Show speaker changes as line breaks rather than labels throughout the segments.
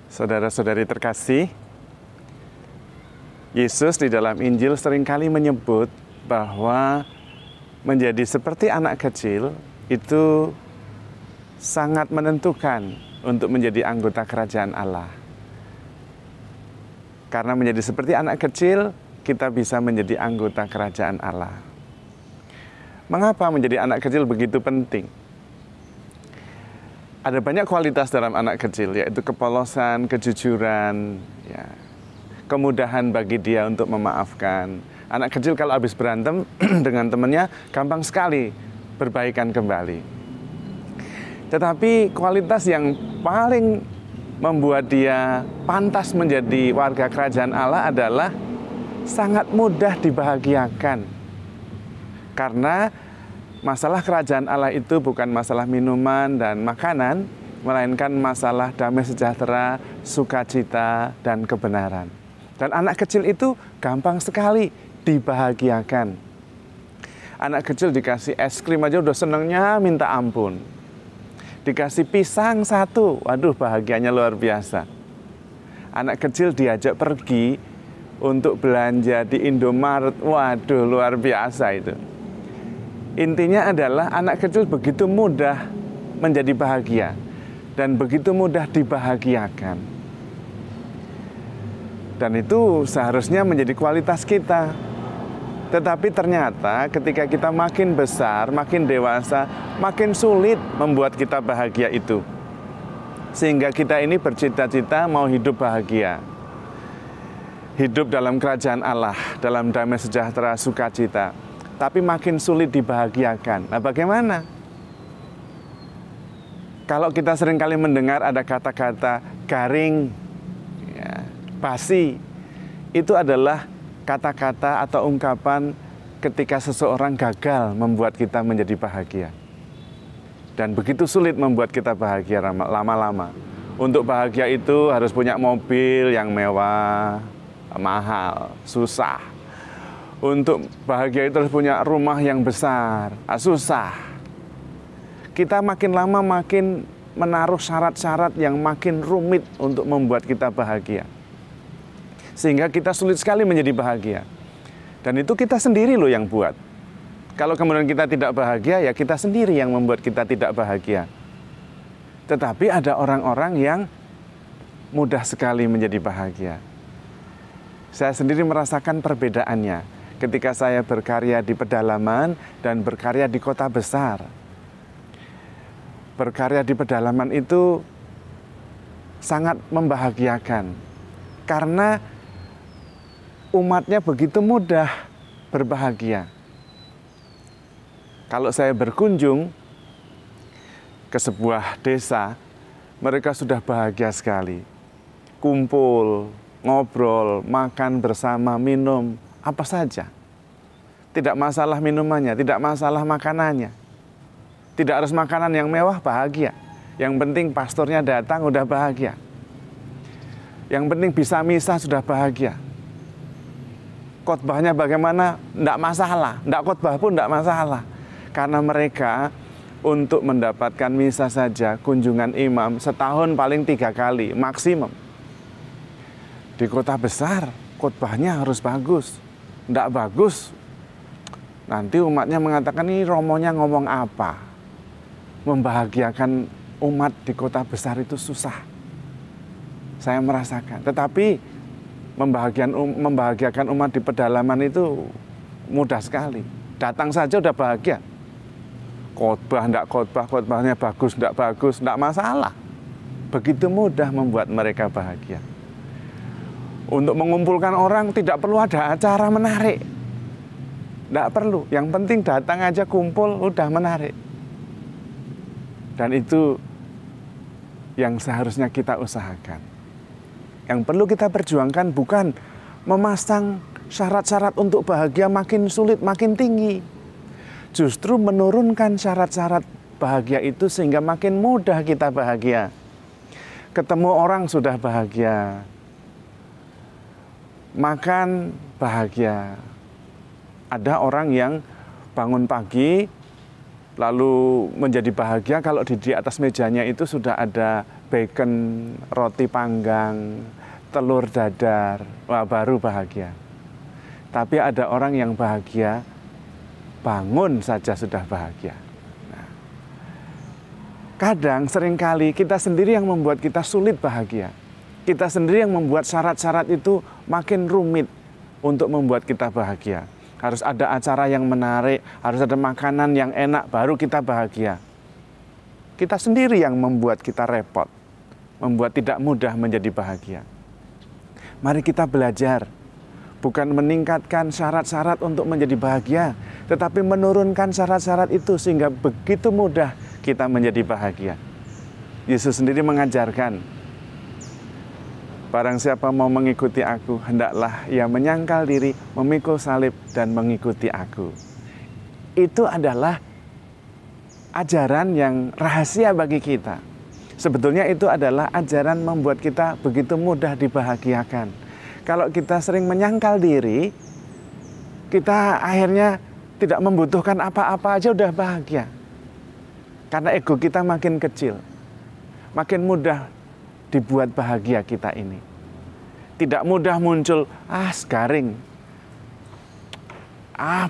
Saudara-saudari terkasih, Yesus di dalam Injil seringkali menyebut bahwa menjadi seperti anak kecil itu sangat menentukan untuk menjadi anggota kerajaan Allah. Karena menjadi seperti anak kecil, kita bisa menjadi anggota kerajaan Allah. Mengapa menjadi anak kecil begitu penting? Ada banyak kualitas dalam anak kecil, yaitu kepolosan, kejujuran, ya, kemudahan bagi dia untuk memaafkan. Anak kecil kalau habis berantem dengan temannya, gampang sekali berbaikan kembali. Tetapi kualitas yang paling membuat dia pantas menjadi warga kerajaan Allah adalah sangat mudah dibahagiakan. Karena masalah kerajaan Allah itu bukan masalah minuman dan makanan, melainkan masalah damai sejahtera, sukacita, dan kebenaran. Dan anak kecil itu gampang sekali dibahagiakan. Anak kecil dikasih es krim aja udah senangnya minta ampun. Dikasih pisang satu, waduh bahagianya luar biasa. Anak kecil diajak pergi untuk belanja di Indomaret, waduh luar biasa itu. Intinya adalah anak kecil begitu mudah menjadi bahagia dan begitu mudah dibahagiakan. Dan itu seharusnya menjadi kualitas kita. Tetapi ternyata ketika kita makin besar, makin dewasa, makin sulit membuat kita bahagia itu. Sehingga kita ini bercita-cita mau hidup bahagia. Hidup dalam kerajaan Allah, dalam damai sejahtera, sukacita. Tapi makin sulit dibahagiakan. Nah bagaimana? Kalau kita seringkali mendengar ada kata-kata garing, ya, basi, itu adalah kata-kata atau ungkapan ketika seseorang gagal membuat kita menjadi bahagia. Dan begitu sulit membuat kita bahagia lama-lama. Untuk bahagia itu harus punya mobil yang mewah, mahal, susah. Untuk bahagia itu harus punya rumah yang besar, susah. Kita makin lama makin menaruh syarat-syarat yang makin rumit untuk membuat kita bahagia. Sehingga kita sulit sekali menjadi bahagia. Dan itu kita sendiri loh yang buat. Kalau kemudian kita tidak bahagia, ya kita sendiri yang membuat kita tidak bahagia. Tetapi ada orang-orang yang mudah sekali menjadi bahagia. Saya sendiri merasakan perbedaannya ketika saya berkarya di pedalaman dan berkarya di kota besar. Berkarya di pedalaman itu sangat membahagiakan karena umatnya begitu mudah berbahagia. Kalau saya berkunjung ke sebuah desa, mereka sudah bahagia sekali. Kumpul, ngobrol, makan bersama, minum, apa saja. Tidak masalah minumannya, tidak masalah makanannya. Tidak harus makanan yang mewah, bahagia. Yang penting pastornya datang, udah bahagia. Yang penting bisa misa, sudah bahagia. Khotbahnya bagaimana, tidak masalah. Tidak khotbah pun tidak masalah. Karena mereka untuk mendapatkan misa saja, kunjungan imam setahun paling 3 kali, maksimum. Di kota besar, khotbahnya harus bagus. Tidak bagus, nanti umatnya mengatakan ini romonya ngomong apa. Membahagiakan umat di kota besar itu susah. Saya merasakan. Tetapi membahagiakan umat di pedalaman itu mudah sekali. Datang saja udah bahagia. Khotbah, tidak khotbah, khotbahnya bagus, tidak bagus, tidak masalah. Begitu mudah membuat mereka bahagia. Untuk mengumpulkan orang tidak perlu ada acara menarik. Tidak perlu, yang penting datang aja kumpul, udah menarik. Dan itu yang seharusnya kita usahakan. Yang perlu kita perjuangkan bukan memasang syarat-syarat untuk bahagia makin sulit, makin tinggi. Justru menurunkan syarat-syarat bahagia itu sehingga makin mudah kita bahagia. Ketemu orang sudah bahagia. Makan bahagia. Ada orang yang bangun pagi, Lalu menjadi bahagia kalau di atas mejanya itu sudah ada bacon, roti panggang, telur dadar. Wah, baru bahagia. Tapi ada orang yang bahagia, bangun saja sudah bahagia. Nah, kadang seringkali kita sendiri yang membuat kita sulit bahagia. Kita sendiri yang membuat syarat-syarat itu makin rumit untuk membuat kita bahagia. Harus ada acara yang menarik, harus ada makanan yang enak, baru kita bahagia. Kita sendiri yang membuat kita repot, membuat tidak mudah menjadi bahagia. Mari kita belajar, bukan meningkatkan syarat-syarat untuk menjadi bahagia, tetapi menurunkan syarat-syarat itu sehingga begitu mudah kita menjadi bahagia. Yesus sendiri mengajarkan, barang siapa mau mengikuti aku, hendaklah ia menyangkal diri, memikul salib, dan mengikuti aku. Itu adalah ajaran yang rahasia bagi kita. Sebetulnya itu adalah ajaran membuat kita begitu mudah dibahagiakan. Kalau kita sering menyangkal diri, kita akhirnya tidak membutuhkan apa-apa aja udah bahagia. Karena ego kita makin kecil, makin mudah dibuat bahagia kita ini. Tidak mudah muncul, garing,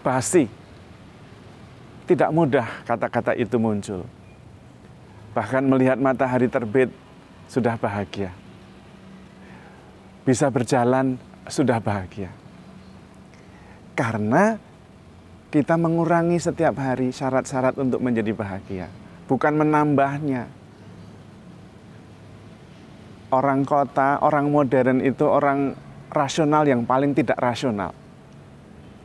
basi. Tidak mudah kata-kata itu muncul. Bahkan melihat matahari terbit sudah bahagia. Bisa berjalan sudah bahagia. Karena kita mengurangi setiap hari syarat-syarat untuk menjadi bahagia, bukan menambahnya. Orang kota, orang modern itu orang rasional yang paling tidak rasional.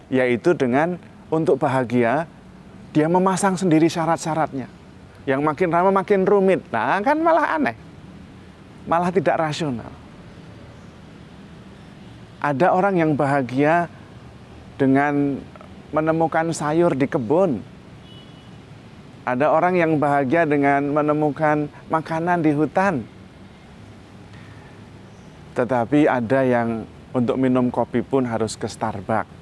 Yaitu dengan untuk bahagia, dia memasang sendiri syarat-syaratnya. Yang makin lama makin rumit. Nah, kan malah aneh. Malah tidak rasional. Ada orang yang bahagia dengan menemukan sayur di kebun. Ada orang yang bahagia dengan menemukan makanan di hutan. Tetapi ada yang untuk minum kopi pun harus ke Starbucks.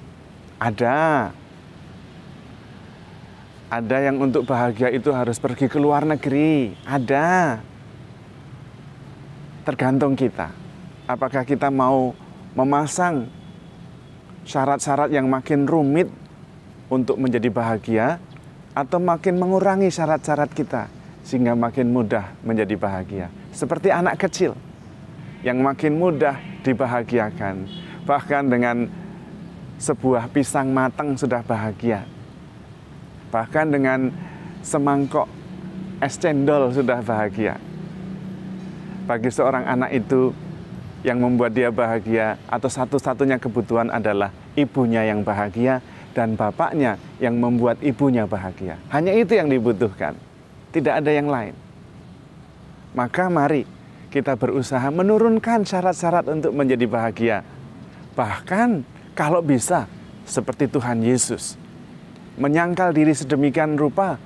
Ada yang untuk bahagia itu harus pergi ke luar negeri. Ada. Tergantung kita. Apakah kita mau memasang syarat-syarat yang makin rumit untuk menjadi bahagia, atau makin mengurangi syarat-syarat kita sehingga makin mudah menjadi bahagia. Seperti anak kecil yang makin mudah dibahagiakan. Bahkan dengan sebuah pisang matang sudah bahagia. Bahkan dengan semangkok es cendol sudah bahagia. Bagi seorang anak itu yang membuat dia bahagia atau satu-satunya kebutuhan adalah ibunya yang bahagia dan bapaknya yang membuat ibunya bahagia. Hanya itu yang dibutuhkan. Tidak ada yang lain. Maka mari kita berusaha menurunkan syarat-syarat untuk menjadi bahagia. Bahkan kalau bisa seperti Tuhan Yesus. Menyangkal diri sedemikian rupa.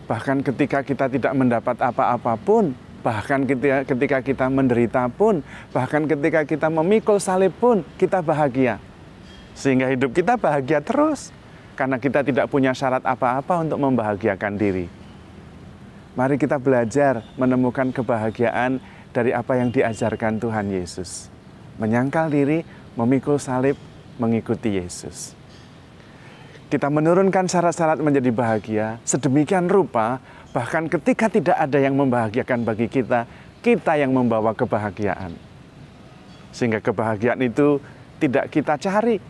Bahkan ketika kita tidak mendapat apa-apa pun, bahkan ketika kita menderita pun, bahkan ketika kita memikul salib pun, kita bahagia. Sehingga hidup kita bahagia terus. Karena kita tidak punya syarat apa-apa untuk membahagiakan diri. Mari kita belajar menemukan kebahagiaan dari apa yang diajarkan Tuhan Yesus. Menyangkal diri, memikul salib, mengikuti Yesus. Kita menurunkan syarat-syarat menjadi bahagia, sedemikian rupa, bahkan ketika tidak ada yang membahagiakan bagi kita, kita yang membawa kebahagiaan. Sehingga kebahagiaan itu tidak kita cari,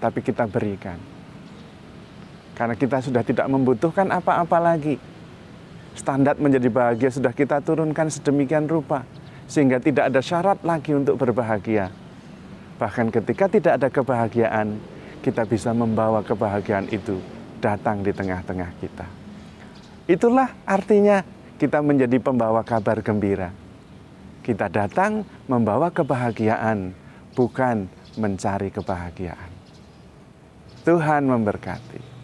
tapi kita berikan. Karena kita sudah tidak membutuhkan apa-apa lagi. Standar menjadi bahagia sudah kita turunkan sedemikian rupa, sehingga tidak ada syarat lagi untuk berbahagia. Bahkan ketika tidak ada kebahagiaan, kita bisa membawa kebahagiaan itu datang di tengah-tengah kita. Itulah artinya kita menjadi pembawa kabar gembira. Kita datang membawa kebahagiaan, bukan mencari kebahagiaan. Tuhan memberkati.